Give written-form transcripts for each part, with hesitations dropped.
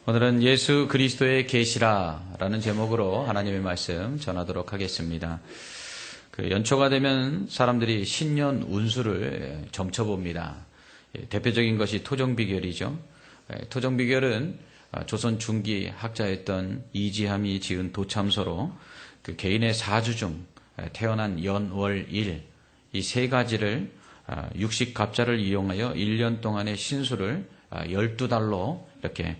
오늘은 예수 그리스도의 계시라라는 제목으로 하나님의 말씀 전하도록 하겠습니다. 연초가 되면 사람들이 신년 운수를 점쳐봅니다. 대표적인 것이 토정비결이죠. 토정비결은 조선 중기 학자였던 이지함이 지은 도참서로 그 개인의 사주 중 태어난 연, 월, 일 이 세 가지를 육식갑자를 이용하여 1년 동안의 신수를 12달로 이렇게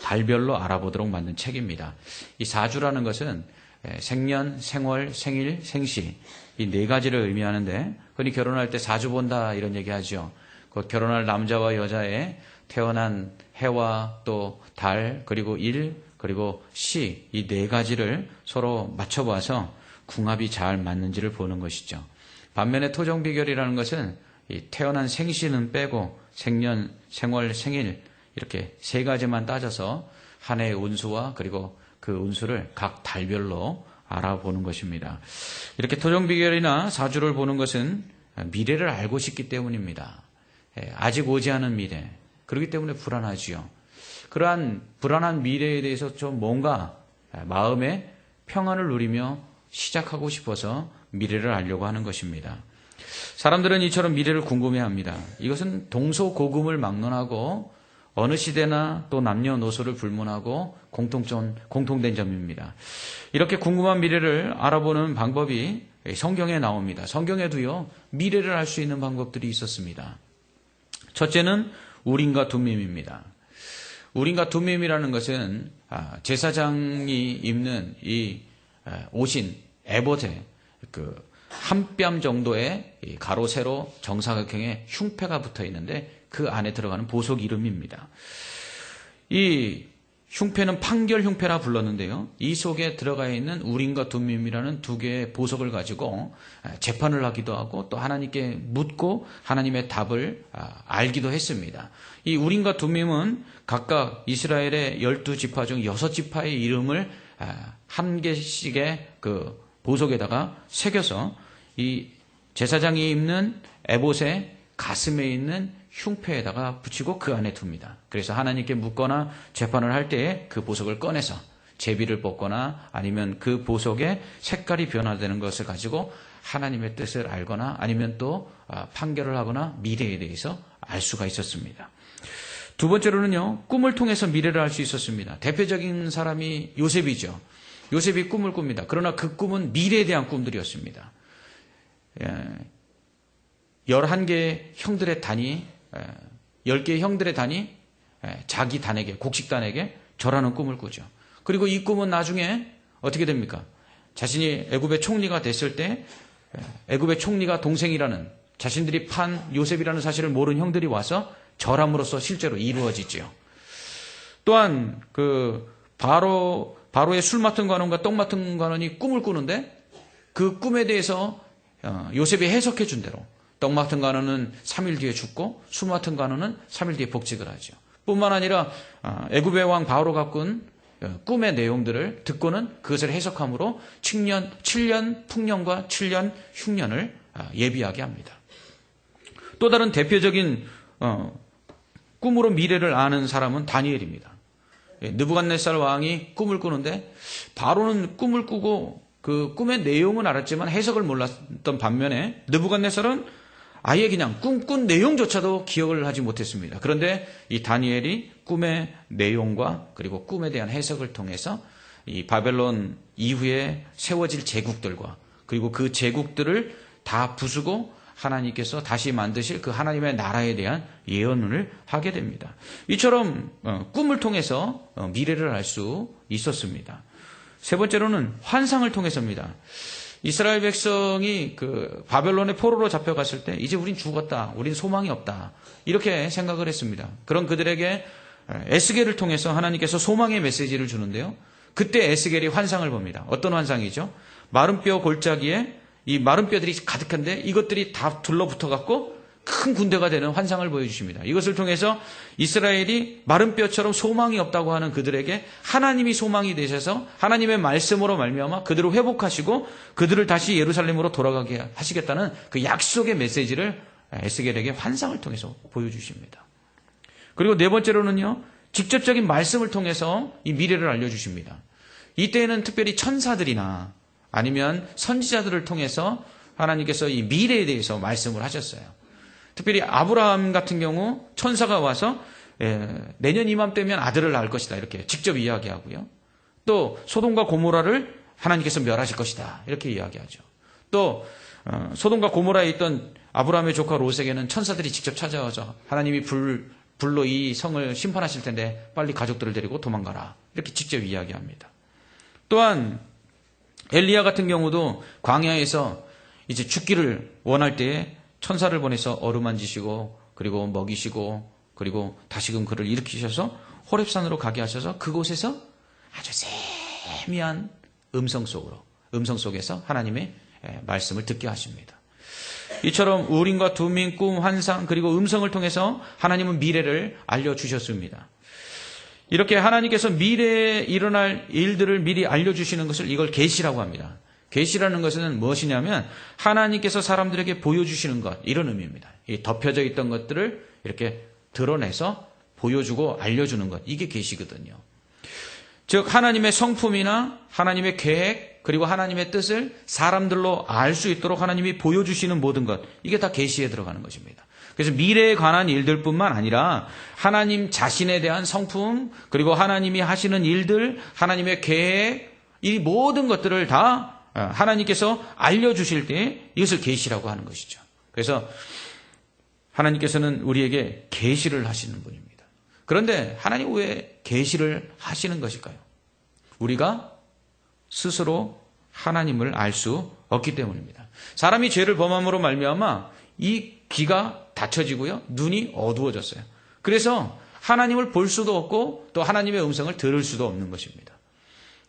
달별로 알아보도록 만든 책입니다. 이 사주라는 것은 생년, 생월, 생일, 생시 이 네 가지를 의미하는데 흔히 결혼할 때 사주 본다 이런 얘기하죠. 곧 결혼할 남자와 여자의 태어난 해와 또 달 그리고 일 그리고 시 이 네 가지를 서로 맞춰봐서 궁합이 잘 맞는지를 보는 것이죠. 반면에 토정비결이라는 것은 이 태어난 생시는 빼고 생년, 생월, 생일 이렇게 세 가지만 따져서 한 해의 운수와 그리고 그 운수를 각 달별로 알아보는 것입니다. 이렇게 토정비결이나 사주를 보는 것은 미래를 알고 싶기 때문입니다. 아직 오지 않은 미래. 그렇기 때문에 불안하지요. 그러한 불안한 미래에 대해서 좀 뭔가 마음의 평안을 누리며 시작하고 싶어서 미래를 알려고 하는 것입니다. 사람들은 이처럼 미래를 궁금해합니다. 이것은 동서고금을 막론하고 어느 시대나 또 남녀노소를 불문하고 공통된 점입니다. 이렇게 궁금한 미래를 알아보는 방법이 성경에 나옵니다. 성경에도요, 미래를 알 수 있는 방법들이 있었습니다. 첫째는 우림과 둠밈입니다. 우림과 둠밈이라는 것은 제사장이 입는 이 옷인 에봇에 한 뼘 정도의 가로 세로 정사각형의 흉패가 붙어 있는데 그 안에 들어가는 보석 이름입니다. 이 흉패는 판결 흉패라 불렀는데요. 이 속에 들어가 있는 우림과 둠밈이라는 두 개의 보석을 가지고 재판을 하기도 하고 또 하나님께 묻고 하나님의 답을 알기도 했습니다. 이 우림과 둠밈은 각각 이스라엘의 12지파 중 6지파의 이름을 한 개씩의 그 보석에다가 새겨서 이 제사장이 입는 에봇의 가슴에 있는 흉패에다가 붙이고 그 안에 둡니다. 그래서 하나님께 묻거나 재판을 할 때에 그 보석을 꺼내서 제비를 뽑거나 아니면 그 보석의 색깔이 변화되는 것을 가지고 하나님의 뜻을 알거나 아니면 또 판결을 하거나 미래에 대해서 알 수가 있었습니다. 두 번째로는요, 꿈을 통해서 미래를 알 수 있었습니다. 대표적인 사람이 요셉이죠. 요셉이 꿈을 꿉니다. 그러나 그 꿈은 미래에 대한 꿈들이었습니다. 11개의 형들의 단이 10개의 형들의 단이 자기 단에게 곡식단에게 절하는 꿈을 꾸죠. 그리고 이 꿈은 나중에 어떻게 됩니까? 자신이 애굽의 총리가 됐을 때 애굽의 총리가 동생이라는 자신들이 판 요셉이라는 사실을 모르는 형들이 와서 절함으로써 실제로 이루어지죠. 또한 그 바로의 술 맡은 관원과 떡 맡은 관원이 꿈을 꾸는데 그 꿈에 대해서 요셉이 해석해 준 대로 떡 맡은 관원은 3일 뒤에 죽고 술 맡은 관원은 3일 뒤에 복직을 하죠. 뿐만 아니라 애굽의 왕 바로가 꾼 꿈의 내용들을 듣고는 그것을 해석함으로 7년 풍년과 7년 흉년을 예비하게 합니다. 또 다른 대표적인 꿈으로 미래를 아는 사람은 다니엘입니다. 느부갓네살 왕이 꿈을 꾸는데 바로는 꿈을 꾸고 그 꿈의 내용은 알았지만 해석을 몰랐던 반면에 느부갓네살은 아예 그냥 꿈꾼 내용조차도 기억을 하지 못했습니다. 그런데 이 다니엘이 꿈의 내용과 그리고 꿈에 대한 해석을 통해서 이 바벨론 이후에 세워질 제국들과 그리고 그 제국들을 다 부수고 하나님께서 다시 만드실 그 하나님의 나라에 대한 예언을 하게 됩니다. 이처럼 꿈을 통해서 미래를 알 수 있었습니다. 세 번째로는 환상을 통해서입니다. 이스라엘 백성이 그 바벨론의 포로로 잡혀갔을 때 이제 우린 죽었다. 우린 소망이 없다. 이렇게 생각을 했습니다. 그런 그들에게 에스겔을 통해서 하나님께서 소망의 메시지를 주는데요. 그때 에스겔이 환상을 봅니다. 어떤 환상이죠? 마른 뼈 골짜기에 이 마른 뼈들이 가득한데 이것들이 다 둘러붙어 갖고 큰 군대가 되는 환상을 보여주십니다. 이것을 통해서 이스라엘이 마른 뼈처럼 소망이 없다고 하는 그들에게 하나님이 소망이 되셔서 하나님의 말씀으로 말미암아 그들을 회복하시고 그들을 다시 예루살렘으로 돌아가게 하시겠다는 그 약속의 메시지를 에스겔에게 환상을 통해서 보여주십니다. 그리고 네 번째로는요, 직접적인 말씀을 통해서 이 미래를 알려주십니다. 이때에는 특별히 천사들이나 아니면 선지자들을 통해서 하나님께서 이 미래에 대해서 말씀을 하셨어요. 특별히 아브라함 같은 경우 천사가 와서 내년 이맘때면 아들을 낳을 것이다 이렇게 직접 이야기하고요. 또 소돔과 고모라를 하나님께서 멸하실 것이다 이렇게 이야기하죠. 또 소돔과 고모라에 있던 아브라함의 조카 롯에게는 천사들이 직접 찾아와서 하나님이 불로 이 성을 심판하실 텐데 빨리 가족들을 데리고 도망가라 이렇게 직접 이야기합니다. 또한 엘리야 같은 경우도 광야에서 이제 죽기를 원할 때에 천사를 보내서 어루만지시고 그리고 먹이시고 그리고 다시금 그를 일으키셔서 호렙산으로 가게 하셔서 그곳에서 아주 세미한 음성 속에서 하나님의 말씀을 듣게 하십니다. 이처럼 우림과 두민, 꿈, 환상 그리고 음성을 통해서 하나님은 미래를 알려주셨습니다. 이렇게 하나님께서 미래에 일어날 일들을 미리 알려주시는 것을 이걸 계시라고 합니다. 계시라는 것은 무엇이냐면 하나님께서 사람들에게 보여주시는 것 이런 의미입니다. 이 덮여져 있던 것들을 이렇게 드러내서 보여주고 알려주는 것 이게 계시거든요. 즉 하나님의 성품이나 하나님의 계획 그리고 하나님의 뜻을 사람들로 알 수 있도록 하나님이 보여주시는 모든 것 이게 다 계시에 들어가는 것입니다. 그래서 미래에 관한 일들뿐만 아니라 하나님 자신에 대한 성품 그리고 하나님이 하시는 일들 하나님의 계획 이 모든 것들을 다 하나님께서 알려주실 때 이것을 계시라고 하는 것이죠. 그래서 하나님께서는 우리에게 계시를 하시는 분입니다. 그런데 하나님 왜 계시를 하시는 것일까요? 우리가 스스로 하나님을 알 수 없기 때문입니다. 사람이 죄를 범함으로 말미암아 이 귀가 닫혀지고요. 눈이 어두워졌어요. 그래서 하나님을 볼 수도 없고 또 하나님의 음성을 들을 수도 없는 것입니다.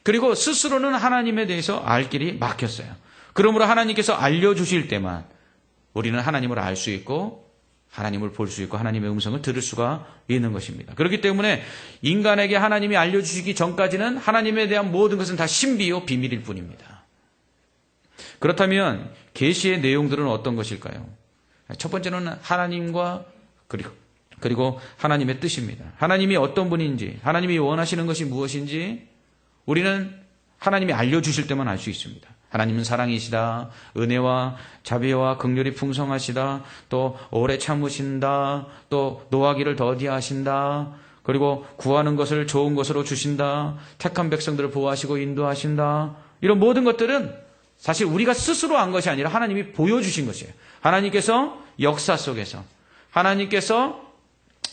그리고 스스로는 하나님에 대해서 알 길이 막혔어요. 그러므로 하나님께서 알려주실 때만 우리는 하나님을 알 수 있고 하나님을 볼 수 있고 하나님의 음성을 들을 수가 있는 것입니다. 그렇기 때문에 인간에게 하나님이 알려주시기 전까지는 하나님에 대한 모든 것은 다 신비요 비밀일 뿐입니다. 그렇다면 계시의 내용들은 어떤 것일까요? 첫 번째는 하나님과 그리고 하나님의 뜻입니다. 하나님이 어떤 분인지 하나님이 원하시는 것이 무엇인지 우리는 하나님이 알려주실 때만 알 수 있습니다. 하나님은 사랑이시다. 은혜와 자비와 긍휼이 풍성하시다. 또 오래 참으신다. 또 노하기를 더디하신다. 그리고 구하는 것을 좋은 것으로 주신다. 택한 백성들을 보호하시고 인도하신다. 이런 모든 것들은 사실 우리가 스스로 안 것이 아니라 하나님이 보여주신 것이에요. 하나님께서 역사 속에서 하나님께서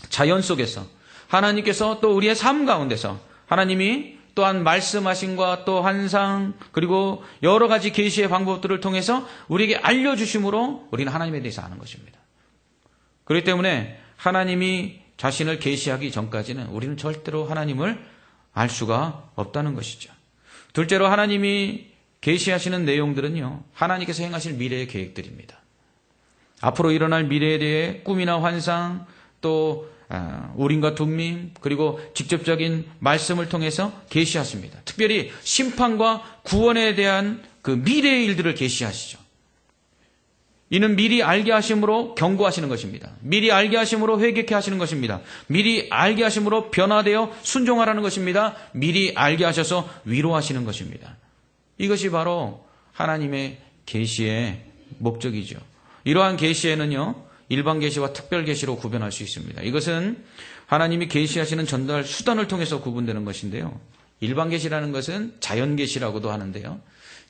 자연 속에서 하나님께서 또 우리의 삶 가운데서 하나님이 또한 말씀하신과 또 환상 그리고 여러 가지 계시의 방법들을 통해서 우리에게 알려주심으로 우리는 하나님에 대해서 아는 것입니다. 그렇기 때문에 하나님이 자신을 계시하기 전까지는 우리는 절대로 하나님을 알 수가 없다는 것이죠. 둘째로 하나님이 계시하시는 내용들은요. 하나님께서 행하실 미래의 계획들입니다. 앞으로 일어날 미래에 대해 꿈이나 환상 또 우림과 둠밈 그리고 직접적인 말씀을 통해서 계시하십니다. 특별히 심판과 구원에 대한 그 미래의 일들을 계시하시죠. 이는 미리 알게 하심으로 경고하시는 것입니다. 미리 알게 하심으로 회개케 하시는 것입니다. 미리 알게 하심으로 변화되어 순종하라는 것입니다. 미리 알게 하셔서 위로하시는 것입니다. 이것이 바로 하나님의 계시의 목적이죠. 이러한 계시에는요. 일반 계시와 특별 계시로 구별할 수 있습니다. 이것은 하나님이 계시하시는 전달 수단을 통해서 구분되는 것인데요. 일반 계시라는 것은 자연 계시라고도 하는데요.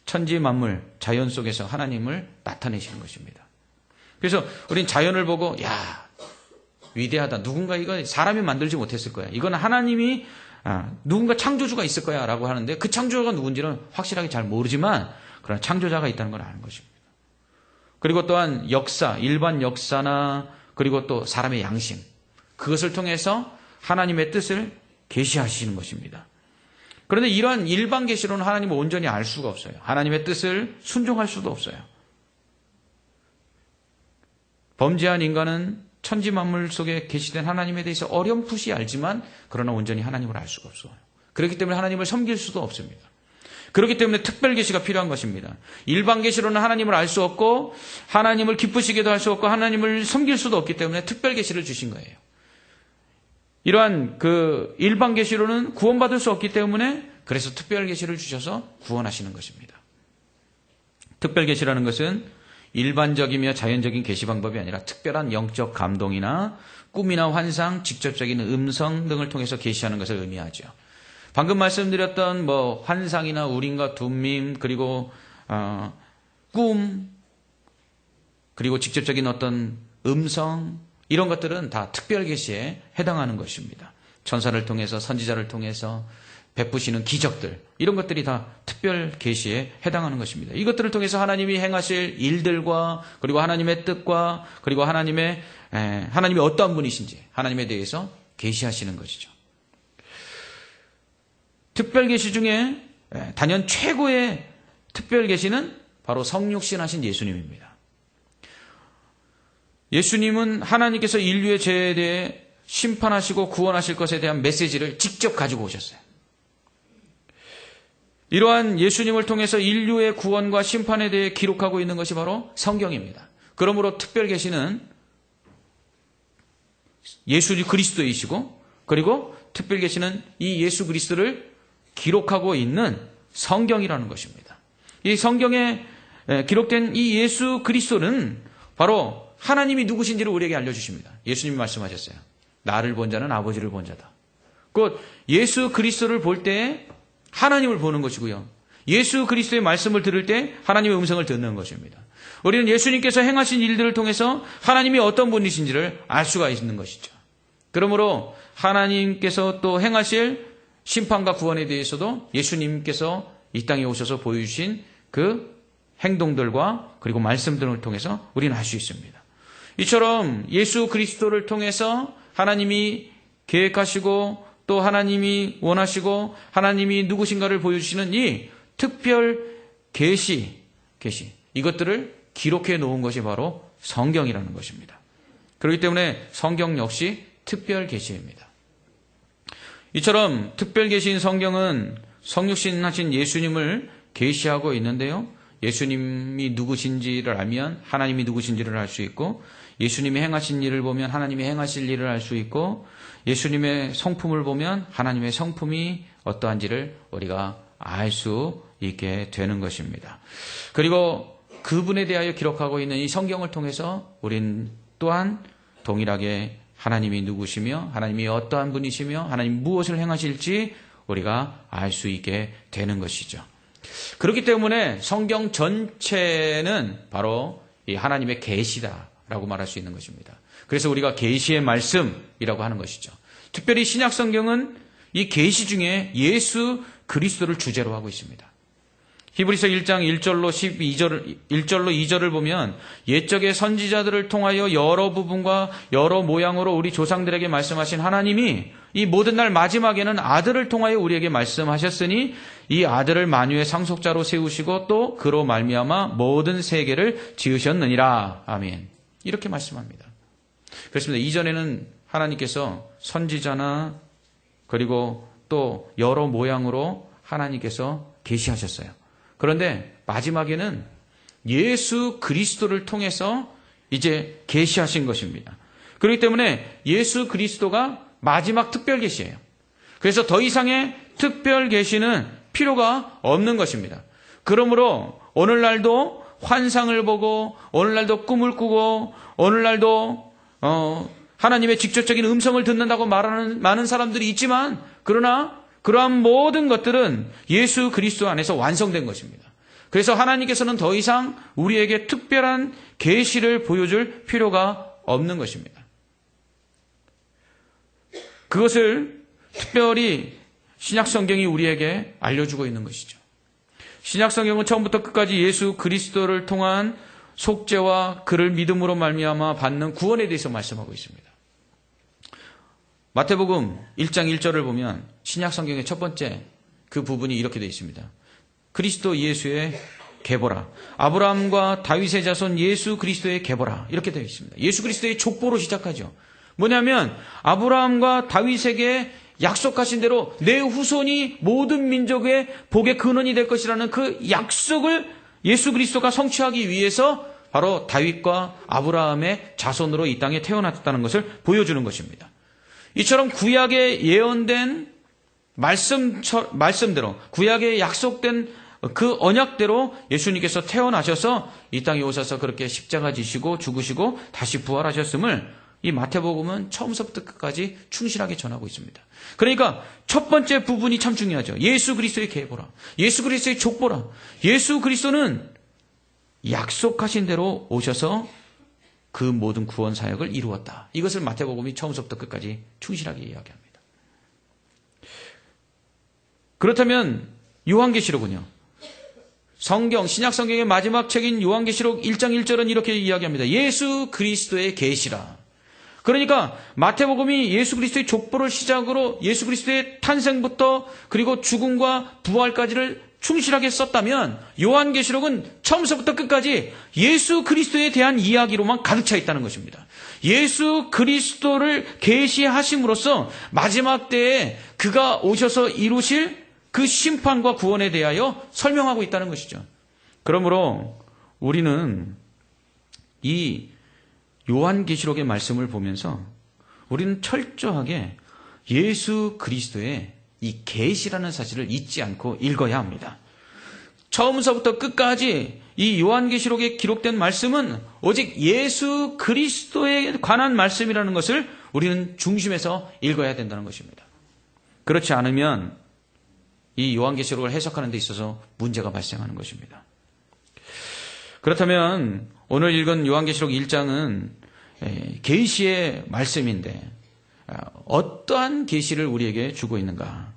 천지 만물, 자연 속에서 하나님을 나타내시는 것입니다. 그래서 우린 자연을 보고 야 위대하다. 누군가 이거 사람이 만들지 못했을 거야. 이건 하나님이 누군가 창조주가 있을 거야 라고 하는데 그 창조주가 누군지는 확실하게 잘 모르지만 그러나 창조자가 있다는 걸 아는 것입니다. 그리고 또한 역사, 일반 역사나 그리고 또 사람의 양심 그것을 통해서 하나님의 뜻을 계시하시는 것입니다. 그런데 이러한 일반 계시로는 하나님을 온전히 알 수가 없어요. 하나님의 뜻을 순종할 수도 없어요. 범죄한 인간은 천지 만물 속에 계시된 하나님에 대해서 어렴풋이 알지만 그러나 온전히 하나님을 알 수가 없어요. 그렇기 때문에 하나님을 섬길 수도 없습니다. 그렇기 때문에 특별 계시가 필요한 것입니다. 일반 계시로는 하나님을 알 수 없고 하나님을 기쁘시게도 할 수 없고 하나님을 섬길 수도 없기 때문에 특별 계시를 주신 거예요. 이러한 그 일반 계시로는 구원받을 수 없기 때문에 그래서 특별 계시를 주셔서 구원하시는 것입니다. 특별 계시라는 것은 일반적이며 자연적인 계시 방법이 아니라 특별한 영적 감동이나 꿈이나 환상, 직접적인 음성 등을 통해서 계시하는 것을 의미하죠. 방금 말씀드렸던 환상이나 우림과 둠밈, 그리고 꿈, 그리고 직접적인 어떤 음성, 이런 것들은 다 특별 계시에 해당하는 것입니다. 천사를 통해서, 선지자를 통해서 베푸시는 기적들, 이런 것들이 다 특별 계시에 해당하는 것입니다. 이것들을 통해서 하나님이 행하실 일들과, 그리고 하나님의 뜻과, 그리고 하나님이 어떠한 분이신지 하나님에 대해서 계시하시는 것이죠. 특별 계시 중에 단연 최고의 특별 계시는 바로 성육신 하신 예수님입니다. 예수님은 하나님께서 인류의 죄에 대해 심판하시고 구원하실 것에 대한 메시지를 직접 가지고 오셨어요. 이러한 예수님을 통해서 인류의 구원과 심판에 대해 기록하고 있는 것이 바로 성경입니다. 그러므로 특별 계시는 예수 그리스도이시고, 그리고 특별 계시는 이 예수 그리스도를 기록하고 있는 성경이라는 것입니다. 이 성경에 기록된 이 예수 그리스도는 바로 하나님이 누구신지를 우리에게 알려주십니다. 예수님이 말씀하셨어요. 나를 본 자는 아버지를 본 자다. 곧 예수 그리스도를 볼 때 하나님을 보는 것이고요. 예수 그리스도의 말씀을 들을 때 하나님의 음성을 듣는 것입니다. 우리는 예수님께서 행하신 일들을 통해서 하나님이 어떤 분이신지를 알 수가 있는 것이죠. 그러므로 하나님께서 또 행하실 심판과 구원에 대해서도 예수님께서 이 땅에 오셔서 보여주신 그 행동들과 그리고 말씀들을 통해서 우리는 알 수 있습니다. 이처럼 예수 그리스도를 통해서 하나님이 계획하시고 또 하나님이 원하시고 하나님이 누구신가를 보여주시는 이 특별 계시, 이것들을 기록해 놓은 것이 바로 성경이라는 것입니다. 그렇기 때문에 성경 역시 특별 계시입니다. 이처럼 특별 계시인 성경은 성육신 하신 예수님을 계시하고 있는데요. 예수님이 누구신지를 알면 하나님이 누구신지를 알 수 있고, 예수님이 행하신 일을 보면 하나님이 행하실 일을 알 수 있고, 예수님의 성품을 보면 하나님의 성품이 어떠한지를 우리가 알 수 있게 되는 것입니다. 그리고 그분에 대하여 기록하고 있는 이 성경을 통해서 우린 또한 동일하게 하나님이 누구시며 하나님이 어떠한 분이시며 하나님 무엇을 행하실지 우리가 알 수 있게 되는 것이죠. 그렇기 때문에 성경 전체는 바로 이 하나님의 계시다라고 말할 수 있는 것입니다. 그래서 우리가 계시의 말씀이라고 하는 것이죠. 특별히 신약 성경은 이 계시 중에 예수 그리스도를 주제로 하고 있습니다. 히브리서 1장 1절로 2절을 보면 옛적의 선지자들을 통하여 여러 부분과 여러 모양으로 우리 조상들에게 말씀하신 하나님이 이 모든 날 마지막에는 아들을 통하여 우리에게 말씀하셨으니 이 아들을 만유의 상속자로 세우시고 또 그로 말미암아 모든 세계를 지으셨느니라. 아멘. 이렇게 말씀합니다. 그렇습니다. 이전에는 하나님께서 선지자나 그리고 또 여러 모양으로 하나님께서 계시하셨어요. 그런데 마지막에는 예수 그리스도를 통해서 이제 계시하신 것입니다. 그렇기 때문에 예수 그리스도가 마지막 특별 계시예요. 그래서 더 이상의 특별 계시는 필요가 없는 것입니다. 그러므로 오늘날도 환상을 보고 오늘날도 꿈을 꾸고 오늘날도 하나님의 직접적인 음성을 듣는다고 말하는 많은 사람들이 있지만, 그러나 그러한 모든 것들은 예수 그리스도 안에서 완성된 것입니다. 그래서 하나님께서는 더 이상 우리에게 특별한 계시를 보여줄 필요가 없는 것입니다. 그것을 특별히 신약 성경이 우리에게 알려주고 있는 것이죠. 신약 성경은 처음부터 끝까지 예수 그리스도를 통한 속죄와 그를 믿음으로 말미암아 받는 구원에 대해서 말씀하고 있습니다. 마태복음 1장 1절을 보면 신약 성경의 첫 번째 그 부분이 이렇게 되어 있습니다. 그리스도 예수의 계보라. 아브라함과 다윗의 자손 예수 그리스도의 계보라. 이렇게 되어 있습니다. 예수 그리스도의 족보로 시작하죠. 뭐냐면 아브라함과 다윗에게 약속하신 대로 내 후손이 모든 민족의 복의 근원이 될 것이라는 그 약속을 예수 그리스도가 성취하기 위해서 바로 다윗과 아브라함의 자손으로 이 땅에 태어났다는 것을 보여주는 것입니다. 이처럼 구약에 예언된 말씀대로, 구약에 약속된 그 언약대로 예수님께서 태어나셔서 이 땅에 오셔서 그렇게 십자가 지시고 죽으시고 다시 부활하셨음을 이 마태복음은 처음부터 끝까지 충실하게 전하고 있습니다. 그러니까 첫 번째 부분이 참 중요하죠. 예수 그리스도의 계보라. 예수 그리스도의 족보라. 예수 그리스도는 약속하신 대로 오셔서 그 모든 구원 사역을 이루었다. 이것을 마태복음이 처음부터 끝까지 충실하게 이야기합니다. 그렇다면 요한계시록은요? 성경, 신약성경의 마지막 책인 요한계시록 1장 1절은 이렇게 이야기합니다. 예수 그리스도의 계시라. 그러니까 마태복음이 예수 그리스도의 족보를 시작으로 예수 그리스도의 탄생부터 그리고 죽음과 부활까지를 충실하게 썼다면 요한계시록은 처음부터 끝까지 예수 그리스도에 대한 이야기로만 가득 차 있다는 것입니다. 예수 그리스도를 계시하심으로써 마지막 때에 그가 오셔서 이루실 그 심판과 구원에 대하여 설명하고 있다는 것이죠. 그러므로 우리는 이 요한계시록의 말씀을 보면서 우리는 철저하게 예수 그리스도의 이 계시라는 사실을 잊지 않고 읽어야 합니다. 처음서부터 끝까지 이 요한계시록에 기록된 말씀은 오직 예수 그리스도에 관한 말씀이라는 것을 우리는 중심에서 읽어야 된다는 것입니다. 그렇지 않으면 이 요한계시록을 해석하는 데 있어서 문제가 발생하는 것입니다. 그렇다면 오늘 읽은 요한계시록 1장은 계시의 말씀인데 어떠한 계시를 우리에게 주고 있는가?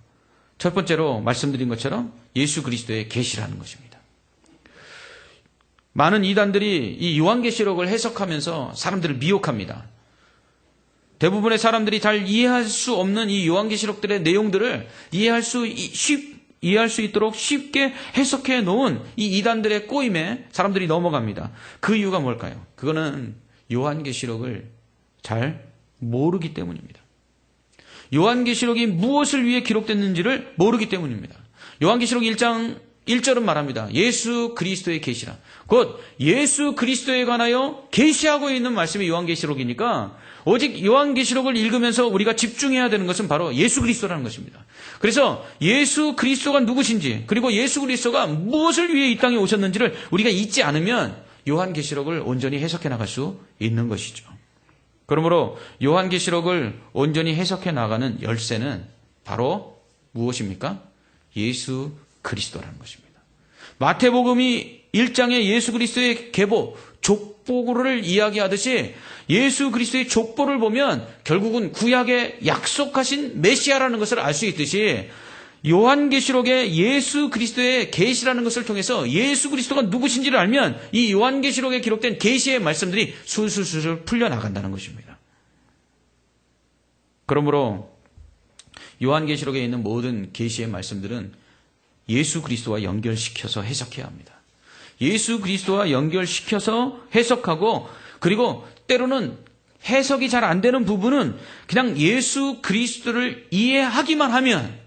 첫 번째로 말씀드린 것처럼 예수 그리스도의 계시라는 것입니다. 많은 이단들이 이 요한계시록을 해석하면서 사람들을 미혹합니다. 대부분의 사람들이 잘 이해할 수 없는 이 요한계시록들의 내용들을 이해할 수 있도록 쉽게 해석해 놓은 이 이단들의 꼬임에 사람들이 넘어갑니다. 그 이유가 뭘까요? 그거는 요한계시록을 잘 모르기 때문입니다. 요한계시록이 무엇을 위해 기록됐는지를 모르기 때문입니다. 요한계시록 1장 1절은 말합니다. 예수 그리스도의 계시라. 곧 예수 그리스도에 관하여 계시하고 있는 말씀이 요한계시록이니까 오직 요한계시록을 읽으면서 우리가 집중해야 되는 것은 바로 예수 그리스도라는 것입니다. 그래서 예수 그리스도가 누구신지 그리고 예수 그리스도가 무엇을 위해 이 땅에 오셨는지를 우리가 잊지 않으면 요한계시록을 온전히 해석해 나갈 수 있는 것이죠. 그러므로 요한계시록을 온전히 해석해 나가는 열쇠는 바로 무엇입니까? 예수 그리스도라는 것입니다. 마태복음이 1장의 예수 그리스도의 계보, 족보를 이야기하듯이 예수 그리스도의 족보를 보면 결국은 구약에 약속하신 메시아라는 것을 알 수 있듯이 요한계시록의 예수 그리스도의 계시라는 것을 통해서 예수 그리스도가 누구신지를 알면 이 요한계시록에 기록된 계시의 말씀들이 술술술 풀려나간다는 것입니다. 그러므로 요한계시록에 있는 모든 계시의 말씀들은 예수 그리스도와 연결시켜서 해석해야 합니다. 예수 그리스도와 연결시켜서 해석하고 그리고 때로는 해석이 잘 안 되는 부분은 그냥 예수 그리스도를 이해하기만 하면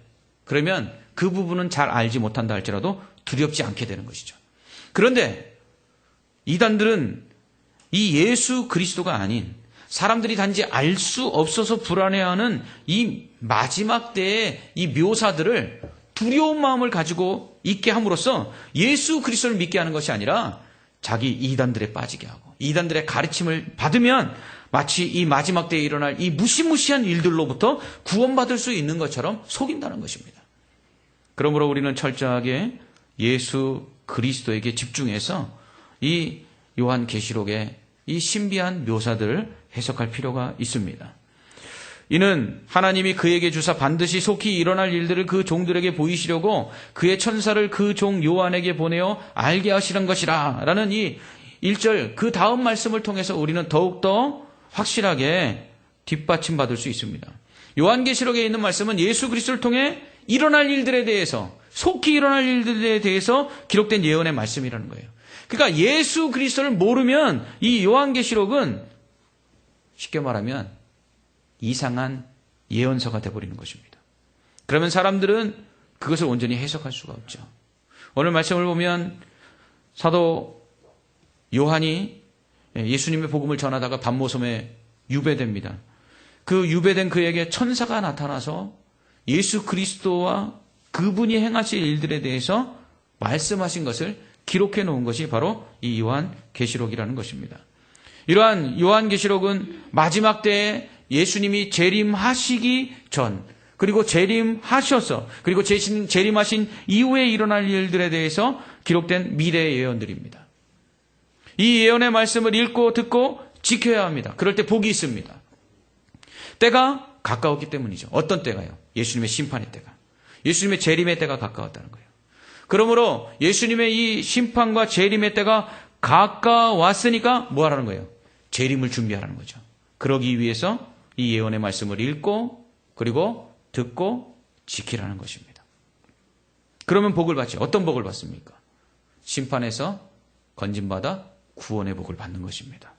그러면 그 부분은 잘 알지 못한다 할지라도 두렵지 않게 되는 것이죠. 그런데 이단들은 이 예수 그리스도가 아닌 사람들이 단지 알 수 없어서 불안해하는 이 마지막 때의 이 묘사들을 두려운 마음을 가지고 있게 함으로써 예수 그리스도를 믿게 하는 것이 아니라 자기 이단들에 빠지게 하고 이단들의 가르침을 받으면 마치 이 마지막 때에 일어날 이 무시무시한 일들로부터 구원받을 수 있는 것처럼 속인다는 것입니다. 그러므로 우리는 철저하게 예수 그리스도에게 집중해서 이 요한계시록의 이 신비한 묘사들을 해석할 필요가 있습니다. 이는 하나님이 그에게 주사 반드시 속히 일어날 일들을 그 종들에게 보이시려고 그의 천사를 그 종 요한에게 보내어 알게 하시는 것이라 라는 이 1절 그 다음 말씀을 통해서 우리는 더욱더 확실하게 뒷받침받을 수 있습니다. 요한계시록에 있는 말씀은 예수 그리스도를 통해 일어날 일들에 대해서 속히 일어날 일들에 대해서 기록된 예언의 말씀이라는 거예요. 그러니까 예수 그리스도를 모르면 이 요한계시록은 쉽게 말하면 이상한 예언서가 되어버리는 것입니다. 그러면 사람들은 그것을 온전히 해석할 수가 없죠. 오늘 말씀을 보면 사도 요한이 예수님의 복음을 전하다가 반모섬에 유배됩니다. 그 유배된 그에게 천사가 나타나서 예수 그리스도와 그분이 행하실 일들에 대해서 말씀하신 것을 기록해 놓은 것이 바로 이 요한계시록이라는 것입니다. 이러한 요한계시록은 마지막 때에 예수님이 재림하시기 전, 그리고 재림하셔서, 그리고 재림하신 이후에 일어날 일들에 대해서 기록된 미래의 예언들입니다. 이 예언의 말씀을 읽고 듣고 지켜야 합니다. 그럴 때 복이 있습니다. 때가 가까웠기 때문이죠. 어떤 때가요? 예수님의 심판의 때가. 예수님의 재림의 때가 가까웠다는 거예요. 그러므로 예수님의 이 심판과 재림의 때가 가까웠으니까 뭐 하라는 거예요? 재림을 준비하라는 거죠. 그러기 위해서 이 예언의 말씀을 읽고 그리고 듣고 지키라는 것입니다. 그러면 복을 받죠. 어떤 복을 받습니까? 심판에서 건진받아 구원의 복을 받는 것입니다.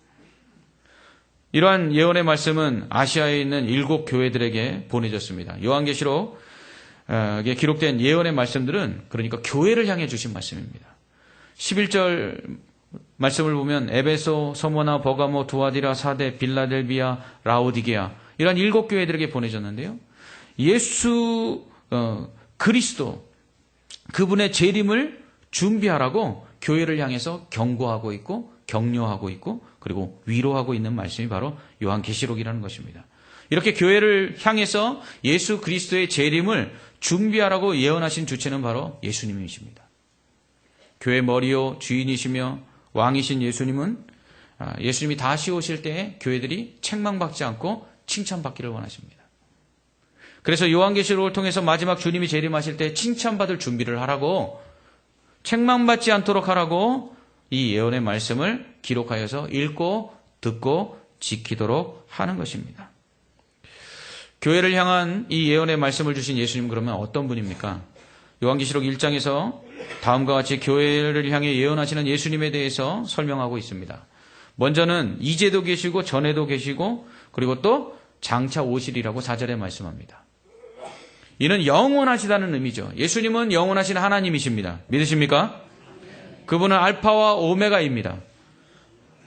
이러한 예언의 말씀은 아시아에 있는 7 교회들에게 보내졌습니다. 요한계시록에 기록된 예언의 말씀들은 그러니까 교회를 향해 주신 말씀입니다. 11절 말씀을 보면 에베소, 서모나, 버가모, 두아디라, 사데, 빌라델비아, 라오디게아 이러한 7 교회들에게 보내졌는데요. 예수 그리스도 그분의 재림을 준비하라고 교회를 향해서 경고하고 있고 격려하고 있고 그리고 위로하고 있는 말씀이 바로 요한계시록이라는 것입니다. 이렇게 교회를 향해서 예수 그리스도의 재림을 준비하라고 예언하신 주체는 바로 예수님이십니다. 교회 머리요 주인이시며 왕이신 예수님은 예수님이 다시 오실 때에 교회들이 책망받지 않고 칭찬받기를 원하십니다. 그래서 요한계시록을 통해서 마지막 주님이 재림하실 때 칭찬받을 준비를 하라고 책망받지 않도록 하라고 이 예언의 말씀을 기록하여서 읽고 듣고 지키도록 하는 것입니다. 교회를 향한 이 예언의 말씀을 주신 예수님 그러면 어떤 분입니까? 요한계시록 1장에서 다음과 같이 교회를 향해 예언하시는 예수님에 대해서 설명하고 있습니다. 먼저는 이제도 계시고 전에도 계시고 그리고 또 장차 오시리라고 4절에 말씀합니다. 이는 영원하시다는 의미죠. 예수님은 영원하신 하나님이십니다. 믿으십니까? 그분은 알파와 오메가입니다.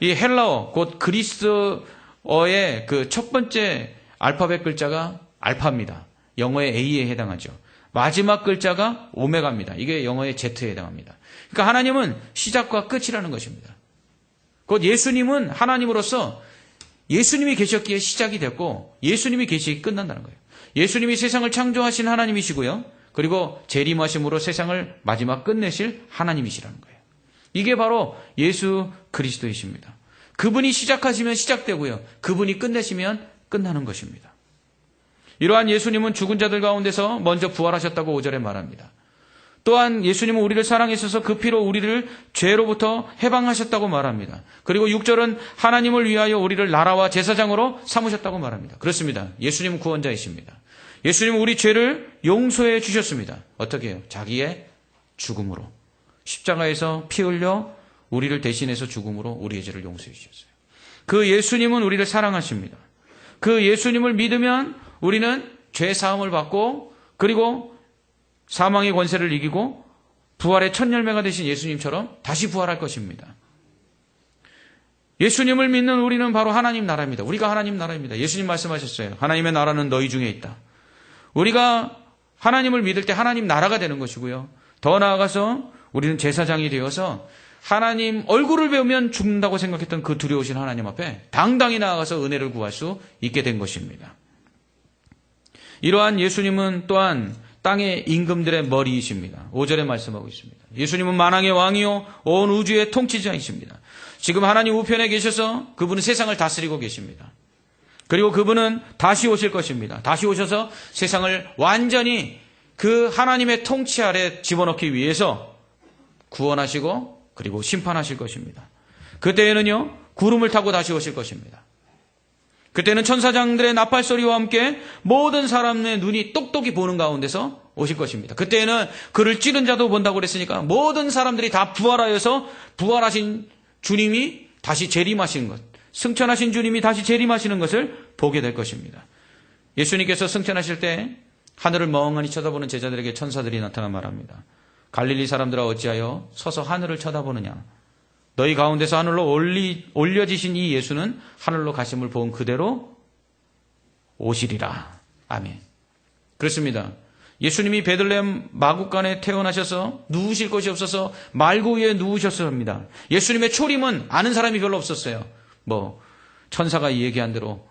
이 헬라어 곧 그리스어의 그 첫 번째 알파벳 글자가 알파입니다. 영어의 A에 해당하죠. 마지막 글자가 오메가입니다. 이게 영어의 Z에 해당합니다. 그러니까 하나님은 시작과 끝이라는 것입니다. 곧 예수님은 하나님으로서 예수님이 계셨기에 시작이 됐고 예수님이 계시기 끝난다는 거예요. 예수님이 세상을 창조하신 하나님이시고요. 그리고 재림하심으로 세상을 마지막 끝내실 하나님이시라는 거예요. 이게 바로 예수 그리스도이십니다. 그분이 시작하시면 시작되고요. 그분이 끝내시면 끝나는 것입니다. 이러한 예수님은 죽은 자들 가운데서 먼저 부활하셨다고 5절에 말합니다. 또한 예수님은 우리를 사랑하셔서 그 피로 우리를 죄로부터 해방하셨다고 말합니다. 그리고 6절은 하나님을 위하여 우리를 나라와 제사장으로 삼으셨다고 말합니다. 그렇습니다. 예수님은 구원자이십니다. 예수님은 우리 죄를 용서해 주셨습니다. 어떻게 해요? 자기의 죽음으로. 십자가에서 피 흘려 우리를 대신해서 죽음으로 우리의 죄를 용서해 주셨어요. 그 예수님은 우리를 사랑하십니다. 그 예수님을 믿으면 우리는 죄 사함을 받고 그리고 사망의 권세를 이기고 부활의 첫 열매가 되신 예수님처럼 다시 부활할 것입니다. 예수님을 믿는 우리는 바로 하나님 나라입니다. 우리가 하나님 나라입니다. 예수님 말씀하셨어요. 하나님의 나라는 너희 중에 있다. 우리가 하나님을 믿을 때 하나님 나라가 되는 것이고요. 더 나아가서 우리는 제사장이 되어서 하나님 얼굴을 배우면 죽는다고 생각했던 그 두려우신 하나님 앞에 당당히 나아가서 은혜를 구할 수 있게 된 것입니다. 이러한 예수님은 또한 땅의 임금들의 머리이십니다. 5절에 말씀하고 있습니다. 예수님은 만왕의 왕이요 온 우주의 통치자이십니다. 지금 하나님 우편에 계셔서 그분은 세상을 다스리고 계십니다. 그리고 그분은 다시 오실 것입니다. 다시 오셔서 세상을 완전히 그 하나님의 통치 아래 집어넣기 위해서 구원하시고 그리고 심판하실 것입니다. 그때에는요 구름을 타고 다시 오실 것입니다. 그때는 천사장들의 나팔소리와 함께 모든 사람의 눈이 똑똑히 보는 가운데서 오실 것입니다. 그때에는 그를 찌른 자도 본다고 그랬으니까 모든 사람들이 다 부활하여서 부활하신 주님이 다시 재림하시는 것, 승천하신 주님이 다시 재림하시는 것을 보게 될 것입니다. 예수님께서 승천하실 때 하늘을 멍하니 쳐다보는 제자들에게 천사들이 나타나 말합니다. 갈릴리 사람들아 어찌하여 서서 하늘을 쳐다보느냐. 너희 가운데서 하늘로 올려지신 이 예수는 하늘로 가심을 본 그대로 오시리라. 아멘. 그렇습니다. 예수님이 베들레헴 마구간에 태어나셔서 누우실 곳이 없어서 말구 위에 누우셨어야 합니다. 예수님의 초림은 아는 사람이 별로 없었어요. 천사가 얘기한 대로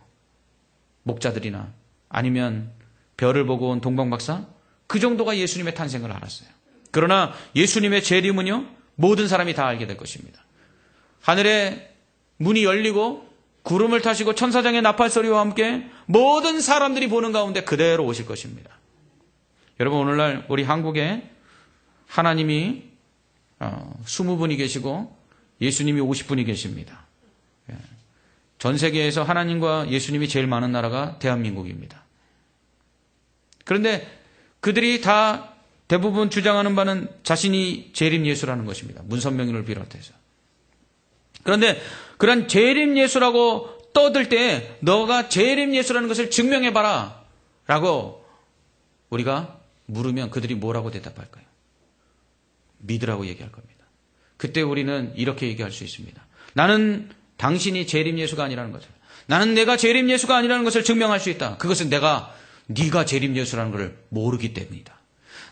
목자들이나 아니면 별을 보고 온 동방박사, 그 정도가 예수님의 탄생을 알았어요. 그러나 예수님의 재림은요, 모든 사람이 다 알게 될 것입니다. 하늘에 문이 열리고 구름을 타시고 천사장의 나팔 소리와 함께 모든 사람들이 보는 가운데 그대로 오실 것입니다. 여러분, 오늘날 우리 한국에 하나님이 20분이 계시고 예수님이 50분이 계십니다. 전 세계에서 하나님과 예수님이 제일 많은 나라가 대한민국입니다. 그런데 그들이 다 대부분 주장하는 바는 자신이 재림 예수라는 것입니다. 문선명인을 비롯해서. 그런데 그런 재림 예수라고 떠들 때 너가 재림 예수라는 것을 증명해봐라 라고 우리가 물으면 그들이 뭐라고 대답할까요? 믿으라고 얘기할 겁니다. 그때 우리는 이렇게 얘기할 수 있습니다. 나는 당신이 재림 예수가 아니라는 거죠. 나는 내가 재림 예수가 아니라는 것을 증명할 수 있다. 그것은 네가 재림 예수라는 것을 모르기 때문이다.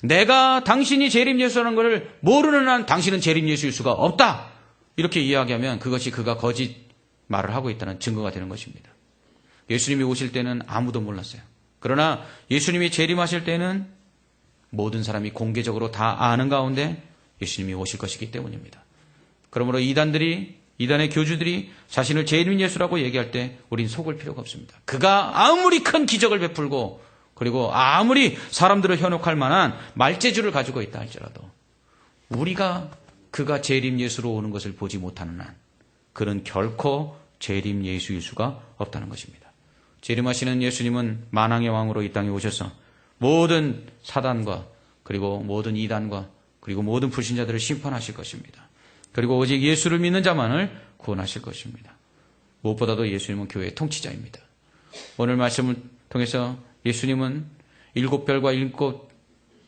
내가 당신이 재림 예수라는 것을 모르는 한 당신은 재림 예수일 수가 없다. 이렇게 이야기하면 그것이 그가 거짓 말을 하고 있다는 증거가 되는 것입니다. 예수님이 오실 때는 아무도 몰랐어요. 그러나 예수님이 재림하실 때는 모든 사람이 공개적으로 다 아는 가운데 예수님이 오실 것이기 때문입니다. 그러므로 이단의 교주들이 자신을 재림 예수라고 얘기할 때 우린 속을 필요가 없습니다. 그가 아무리 큰 기적을 베풀고 그리고 아무리 사람들을 현혹할 만한 말재주를 가지고 있다 할지라도 우리가 그가 재림 예수로 오는 것을 보지 못하는 한 그는 결코 재림 예수일 수가 없다는 것입니다. 재림하시는 예수님은 만왕의 왕으로 이 땅에 오셔서 모든 사단과 그리고 모든 이단과 그리고 모든 불신자들을 심판하실 것입니다. 그리고 오직 예수를 믿는 자만을 구원하실 것입니다. 무엇보다도 예수님은 교회의 통치자입니다. 오늘 말씀을 통해서 예수님은 7별과 7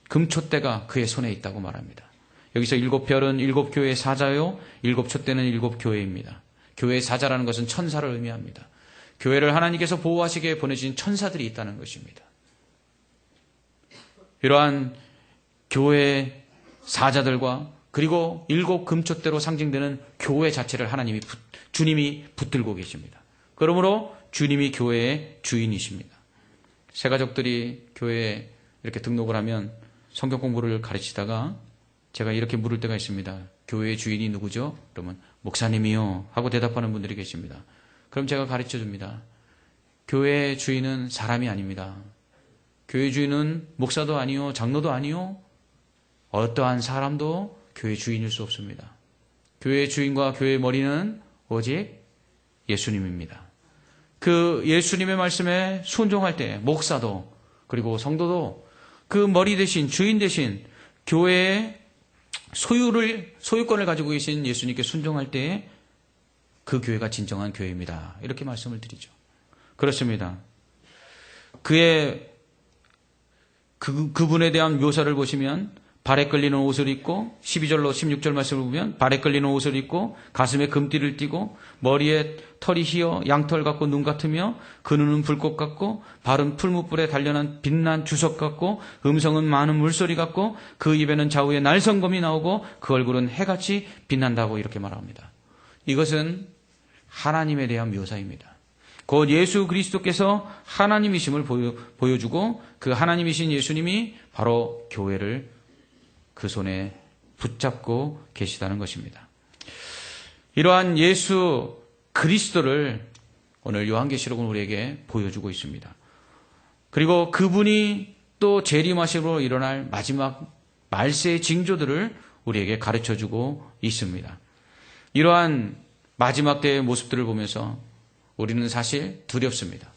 금촛대가 그의 손에 있다고 말합니다. 여기서 7별은 7교회의 사자요, 7촛대는 7교회입니다. 교회의 사자라는 것은 천사를 의미합니다. 교회를 하나님께서 보호하시기에 보내주신 천사들이 있다는 것입니다. 이러한 교회의 사자들과 그리고 7 금촛대로 상징되는 교회 자체를 주님이 붙들고 계십니다. 그러므로 주님이 교회의 주인이십니다. 새 가족들이 교회에 이렇게 등록을 하면 성경 공부를 가르치다가 제가 이렇게 물을 때가 있습니다. 교회의 주인이 누구죠? 그러면 목사님이요 하고 대답하는 분들이 계십니다. 그럼 제가 가르쳐 줍니다. 교회의 주인은 사람이 아닙니다. 교회 주인은 목사도 아니요, 장로도 아니요, 어떠한 사람도 교회 주인일 수 없습니다. 교회의 주인과 교회의 머리는 오직 예수님입니다. 그 예수님의 말씀에 순종할 때 목사도 그리고 성도도 그 머리 대신 주인 대신 교회의 소유권을 가지고 계신 예수님께 순종할 때 그 교회가 진정한 교회입니다. 이렇게 말씀을 드리죠. 그렇습니다. 그분에 대한 묘사를 보시면 발에 끌리는 옷을 입고 12절로 16절 말씀을 보면 발에 끌리는 옷을 입고 가슴에 금띠를 띠고 머리에 털이 희어 양털 같고 눈 같으며 그 눈은 불꽃 같고 발은 풀무불에 단련한 빛난 주석 같고 음성은 많은 물소리 같고 그 입에는 좌우에 날성검이 나오고 그 얼굴은 해같이 빛난다고 이렇게 말합니다. 이것은 하나님에 대한 묘사입니다. 곧 예수 그리스도께서 하나님이심을 보여주고 그 하나님이신 예수님이 바로 교회를 그 손에 붙잡고 계시다는 것입니다. 이러한 예수 그리스도를 오늘 요한계시록은 우리에게 보여주고 있습니다. 그리고 그분이 또 재림하심으로 일어날 마지막 말세의 징조들을 우리에게 가르쳐주고 있습니다. 이러한 마지막 때의 모습들을 보면서 우리는 사실 두렵습니다.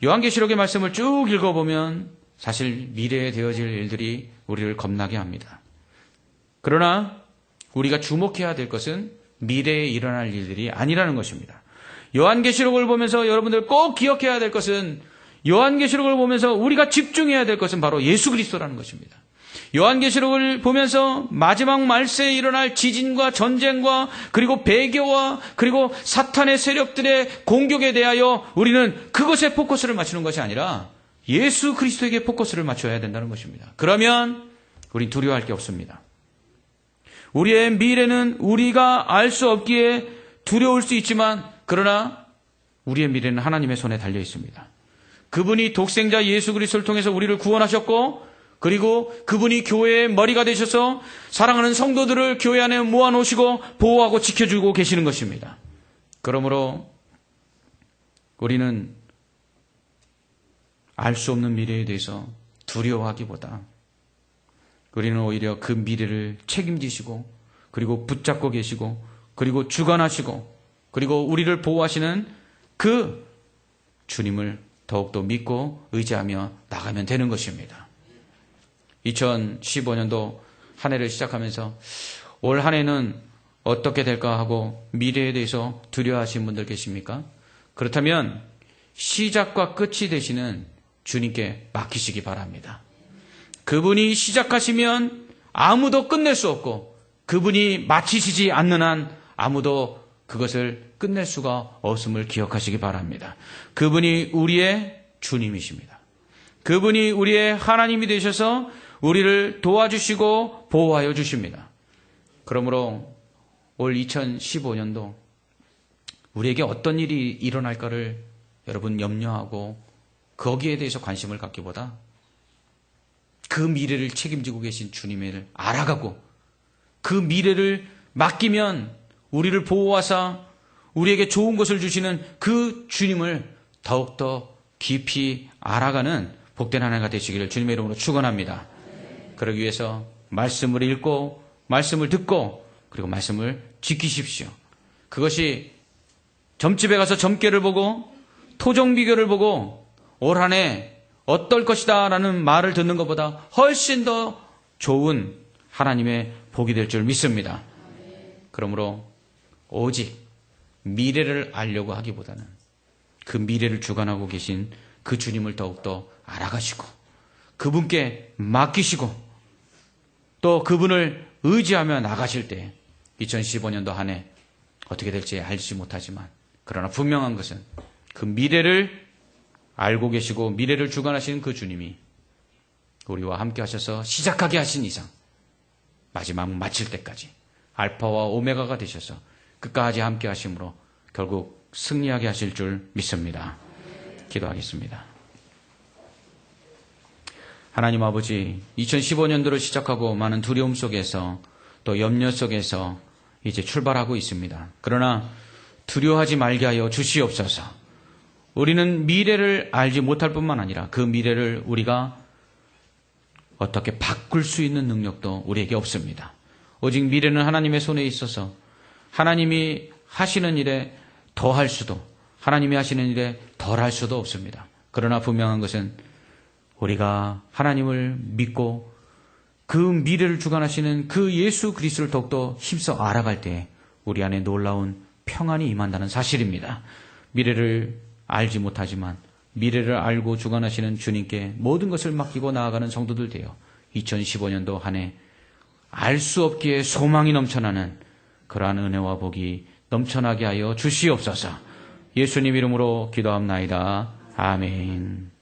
요한계시록의 말씀을 쭉 읽어보면 사실 미래에 되어질 일들이 우리를 겁나게 합니다. 그러나 우리가 주목해야 될 것은 미래에 일어날 일들이 아니라는 것입니다. 요한계시록을 보면서 여러분들 꼭 기억해야 될 것은 요한계시록을 보면서 우리가 집중해야 될 것은 바로 예수 그리스도라는 것입니다. 요한계시록을 보면서 마지막 말세에 일어날 지진과 전쟁과 그리고 배교와 그리고 사탄의 세력들의 공격에 대하여 우리는 그것에 포커스를 맞추는 것이 아니라 예수 그리스도에게 포커스를 맞춰야 된다는 것입니다. 그러면 우린 두려워할 게 없습니다. 우리의 미래는 우리가 알 수 없기에 두려울 수 있지만 그러나 우리의 미래는 하나님의 손에 달려 있습니다. 그분이 독생자 예수 그리스도를 통해서 우리를 구원하셨고 그리고 그분이 교회의 머리가 되셔서 사랑하는 성도들을 교회 안에 모아놓으시고 보호하고 지켜주고 계시는 것입니다. 그러므로 우리는 알 수 없는 미래에 대해서 두려워하기보다 우리는 오히려 그 미래를 책임지시고 그리고 붙잡고 계시고 그리고 주관하시고 그리고 우리를 보호하시는 그 주님을 더욱더 믿고 의지하며 나가면 되는 것입니다. 2015년도 한 해를 시작하면서 올 한 해는 어떻게 될까 하고 미래에 대해서 두려워하시는 분들 계십니까? 그렇다면 시작과 끝이 되시는 주님께 맡기시기 바랍니다. 그분이 시작하시면 아무도 끝낼 수 없고 그분이 마치시지 않는 한 아무도 그것을 끝낼 수가 없음을 기억하시기 바랍니다. 그분이 우리의 주님이십니다. 그분이 우리의 하나님이 되셔서 우리를 도와주시고 보호하여 주십니다. 그러므로 올 2015년도 우리에게 어떤 일이 일어날까를 여러분 염려하고 거기에 대해서 관심을 갖기보다 그 미래를 책임지고 계신 주님을 알아가고 그 미래를 맡기면 우리를 보호하사 우리에게 좋은 것을 주시는 그 주님을 더욱더 깊이 알아가는 복된 한 해가 되시기를 주님의 이름으로 축원합니다. 그러기 위해서 말씀을 읽고 말씀을 듣고 그리고 말씀을 지키십시오. 그것이 점집에 가서 점괘를 보고 토종 비교를 보고 올 한 해 어떨 것이다 라는 말을 듣는 것보다 훨씬 더 좋은 하나님의 복이 될 줄 믿습니다. 그러므로 오직 미래를 알려고 하기보다는 그 미래를 주관하고 계신 그 주님을 더욱더 알아가시고 그분께 맡기시고 또 그분을 의지하며 나가실 때 2015년도 한 해 어떻게 될지 알지 못하지만 그러나 분명한 것은 그 미래를 알고 계시고 미래를 주관하시는 그 주님이 우리와 함께 하셔서 시작하게 하신 이상 마지막 마칠 때까지 알파와 오메가가 되셔서 끝까지 함께 하심으로 결국 승리하게 하실 줄 믿습니다. 기도하겠습니다. 하나님 아버지, 2015년도를 시작하고 많은 두려움 속에서 또 염려 속에서 이제 출발하고 있습니다. 그러나 두려워하지 말게 하여 주시옵소서. 우리는 미래를 알지 못할 뿐만 아니라 그 미래를 우리가 어떻게 바꿀 수 있는 능력도 우리에게 없습니다. 오직 미래는 하나님의 손에 있어서 하나님이 하시는 일에 더할 수도 하나님이 하시는 일에 덜할 수도 없습니다. 그러나 분명한 것은 우리가 하나님을 믿고 그 미래를 주관하시는 그 예수 그리스도를 더욱더 힘써 알아갈 때 우리 안에 놀라운 평안이 임한다는 사실입니다. 미래를 알지 못하지만 미래를 알고 주관하시는 주님께 모든 것을 맡기고 나아가는 성도들 되어 2015년도 한 해 알 수 없기에 소망이 넘쳐나는 그러한 은혜와 복이 넘쳐나게 하여 주시옵소서. 예수님 이름으로 기도합나이다. 아멘.